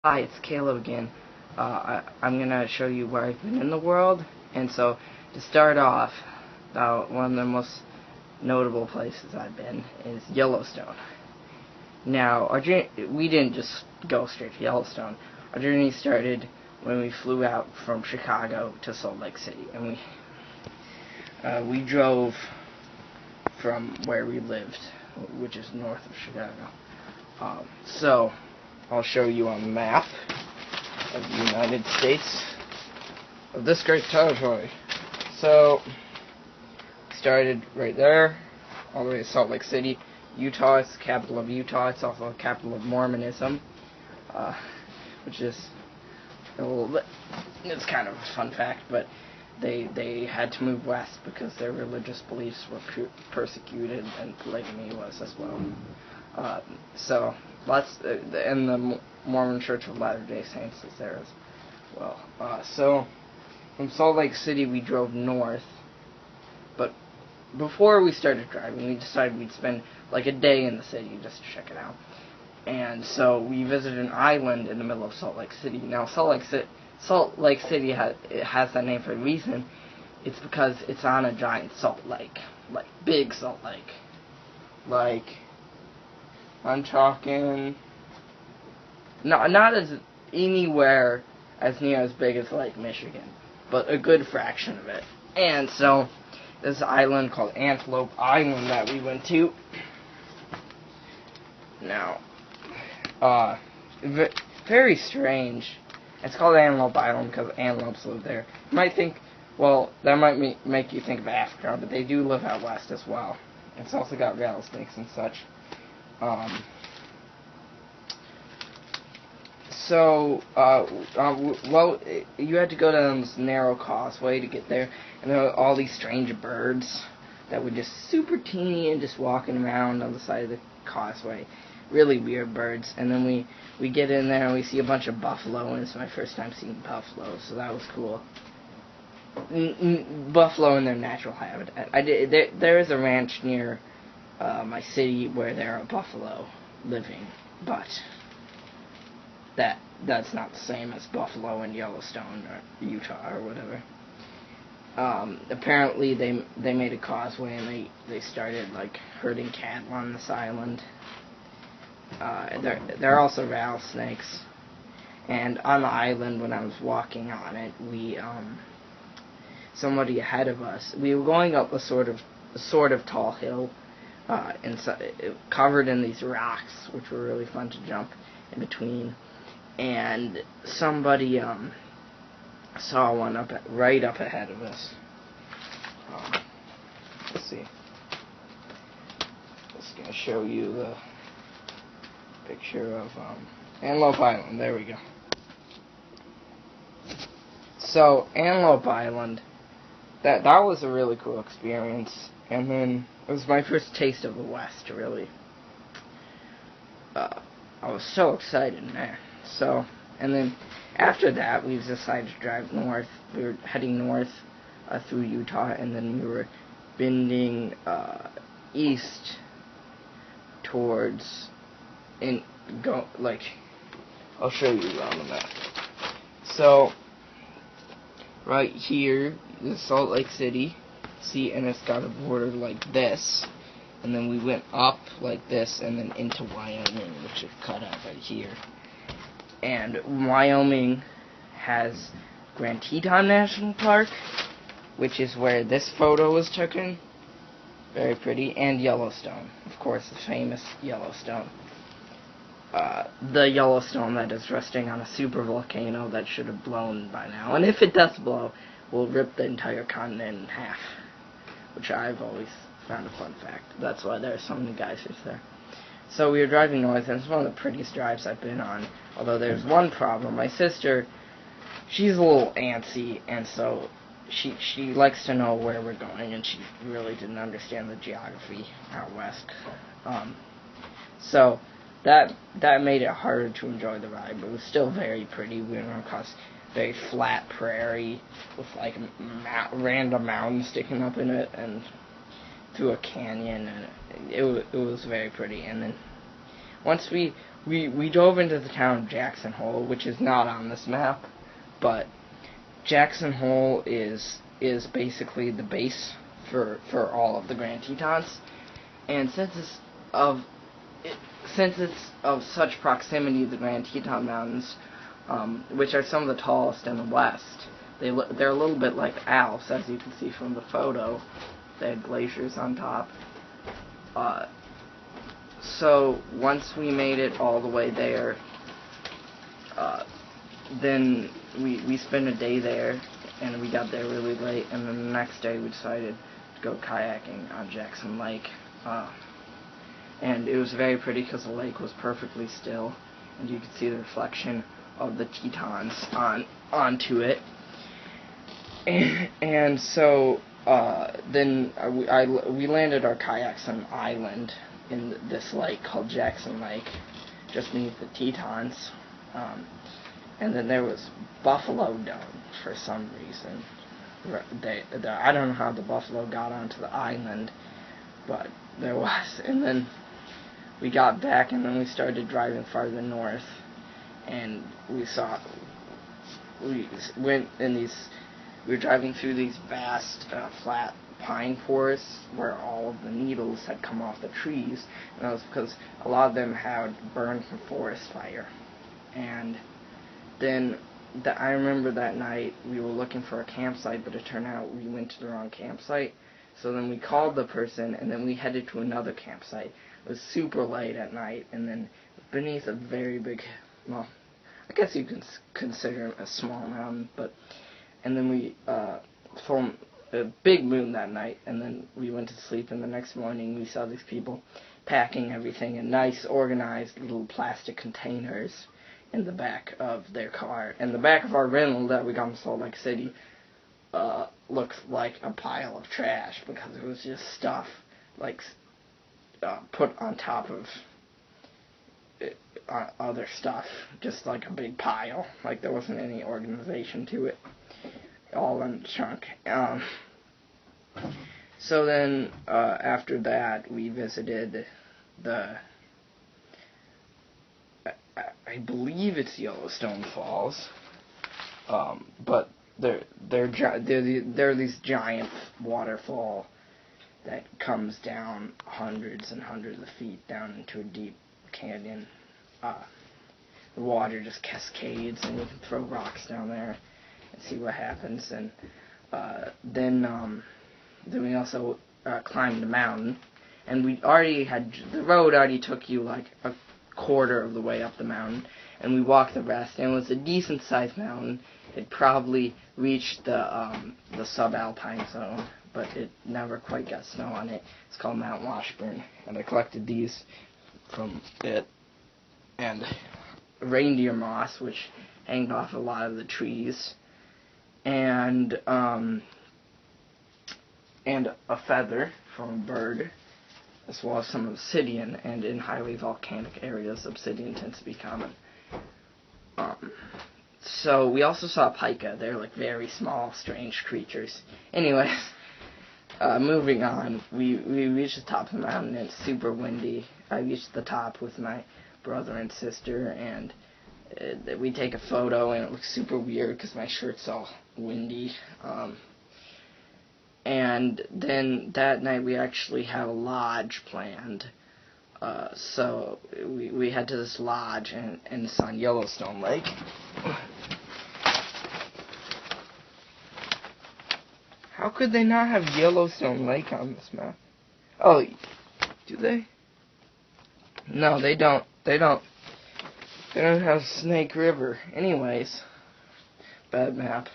Hi, it's Caleb again. I'm going to show you where I've been in the world. And so, to start off, one of the most notable places I've been is Yellowstone. Now, we didn't just go straight to Yellowstone. Our journey started when we flew out from Chicago to Salt Lake City. And we drove from where we lived, which is north of Chicago. So, I'll show you on the map of the United States of this great territory. So, started right there, all the way to Salt Lake City, Utah. It's the capital of Utah. It's also the capital of Mormonism, which is a little bit, it's kind of a fun fact, but they had to move west because their religious beliefs were persecuted, and polygamy was as well. And the Mormon Church of Latter-day Saints is there as well. So, from Salt Lake City, we drove north, but before we started driving, we decided we'd spend like a day in the city just to check it out. And so, we visited an island in the middle of Salt Lake City. Now, Salt Lake City has that name for a reason. It's because it's on a giant salt lake, like big salt lake, like I'm talking not as anywhere as near as big as Lake Michigan, but a good fraction of it. And so, this island called Antelope Island that we went to. Now, very strange. It's called Antelope Island because antelopes live there. You might think, well, that might make you think of Africa, but they do live out west as well. It's also got rattlesnakes and such. Well, you had to go down this narrow causeway to get there, and there were all these strange birds that were just super teeny and just walking around on the side of the causeway. Really weird birds. And then we get in there and we see a bunch of buffalo, and it's my first time seeing buffalo, so that was cool. Buffalo in their natural habitat. There is a ranch near my city where there are buffalo living, but that's not the same as buffalo in Yellowstone or Utah or whatever. Apparently they made a causeway and they started like herding cattle on this island. There are also rattlesnakes, and on the island when I was walking on it, somebody ahead of us, we were going up a sort of tall hill, covered in these rocks, which were really fun to jump in between. And somebody saw one right up ahead of us. Let's see. Just gonna show you the picture of Antelope Island. There we go. So Antelope Island, that was a really cool experience. And then it was my first taste of the West, really. I was so excited, man. So, and then after that, we decided to drive north. We were heading north through Utah, and then we were bending east towards I'll show you around the map. So, right here is Salt Lake City. See, and it's got a border like this. And then we went up like this, and then into Wyoming, which is cut out right here. And Wyoming has Grand Teton National Park, which is where this photo was taken. Very pretty. And Yellowstone. Of course, the famous Yellowstone. The Yellowstone that is resting on a super volcano that should have blown by now. And if it does blow, will rip the entire continent in half. Which I've always found a fun fact. That's why there are so many geysers there. So we were driving north, and it's one of the prettiest drives I've been on. Although there's one problem. My sister, she's a little antsy, and so she likes to know where we're going, and she really didn't understand the geography out west. So that made it harder to enjoy the ride, but it was still very pretty. We went across very flat prairie with like random mountains sticking up in it, and through a canyon, and it was very pretty. And then once we drove into the town of Jackson Hole, which is not on this map, but Jackson Hole is basically the base for all of the Grand Tetons, and since it's of such proximity to the Grand Teton Mountains, which are some of the tallest in the West, they're a little bit like the Alps, as you can see from the photo. They had glaciers on top. So once we made it all the way there, then we spent a day there, and we got there really late, and then the next day we decided to go kayaking on Jackson Lake. And it was very pretty because the lake was perfectly still, and you could see the reflection of the Tetons onto it. And so then we landed our kayaks on an island in this lake called Jackson Lake, just beneath the Tetons. And then there was buffalo dung for some reason. I don't know how the buffalo got onto the island, but there was. And then we got back, and then we started driving farther north, and we were driving through these vast, flat pine forests where all of the needles had come off the trees, and that was because a lot of them had burned from forest fire. And then I remember that night we were looking for a campsite, but it turned out we went to the wrong campsite. So then we called the person, and then we headed to another campsite. It was super late at night, and then beneath a very big, well, I guess you can consider it a small mountain, and then we filmed a big moon that night, and then we went to sleep, and the next morning we saw these people packing everything in nice, organized little plastic containers in the back of their car. And the back of our rental that we got in Salt Lake City looked like a pile of trash, because it was just stuff like put on top of other stuff, just like a big pile. Like there wasn't any organization to it, all in chunk. So then after that we visited I believe it's Yellowstone Falls, but they're these giant waterfall that comes down hundreds and hundreds of feet down into a deep canyon. The water just cascades, and you can throw rocks down there and see what happens. And then we also climbed a mountain, and the road already took you like a quarter of the way up the mountain, and we walked the rest, and it was a decent sized mountain. It probably reached the subalpine zone, but it never quite got snow on it. It's called Mount Washburn, and I collected these from it, and reindeer moss, which hanged off a lot of the trees, and a feather from a bird, as well as some obsidian, and in highly volcanic areas, obsidian tends to be common. So we also saw pika. They're like very small, strange creatures. Anyways, moving on, we reached the top of the mountain, and it's super windy. I reached the top with my brother and sister, and we take a photo, and it looks super weird because my shirt's all windy. And then that night we actually had a lodge planned. So we head to this lodge, and it's on Yellowstone Lake. How could they not have Yellowstone Lake on this map? Oh, do they? No, they don't. They don't have Snake River. Anyways, bad map.